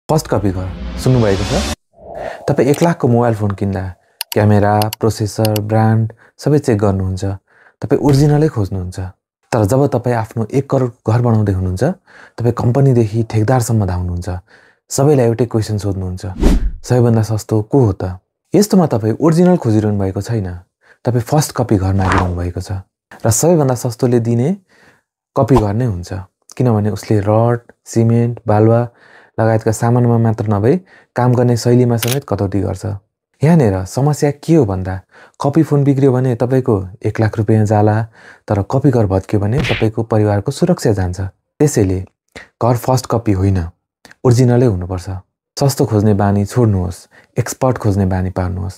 First copy घर सुन्नुभएको छ? तपाईँ 1 लाखको मोबाइल फोन किन्दा क्यामेरा, प्रोसेसर, ब्रान्ड सबै चेक गर्नुहुन्छ। तपाईँ ओरिजिनलै खोज्नुहुन्छ। तर जब तपाईँ आफ्नो 1 करोडको घर बनाउँदै हुनुहुन्छ, तपाईँ कम्पनीदेखि ठेकदारसम्म धाउनुहुन्छ। सबैलाई एउटै क्वेसन सोध्नुहुन्छ, सबैभन्दा सस्तो को हो त? यस्तोमा तपाईँ ओरिजिनल खोजिरहनु भएको छैन, तपाईँ फर्स्ट कपी घर मागिरहनु भएको छ। र सबैभन्दा सस्तोले दिने कपी घर नै हुन्छ, किनभने उसले रड, सिमेन्ट, बालुवा लगायतका सामानमा मात्र नभई काम गर्ने शैलीमा समेत कटौती गर्छ। यहाँनिर समस्या के हो भन्दा कपी फोन बिग्रियो भने तपाईको 1 लाख रुपैयाँ जाला, तर कपी घर भत्क्यो भने तपाईको परिवारको सुरक्षा जान्छ। त्यसैले घर फर्स्ट कपी होइन, ओरिजिनलै हुनुपर्छ। सस्तो खोज्ने बानी छोड्नुहोस्, एक्सपर्ट खोज्ने बानी पार्नुहोस्।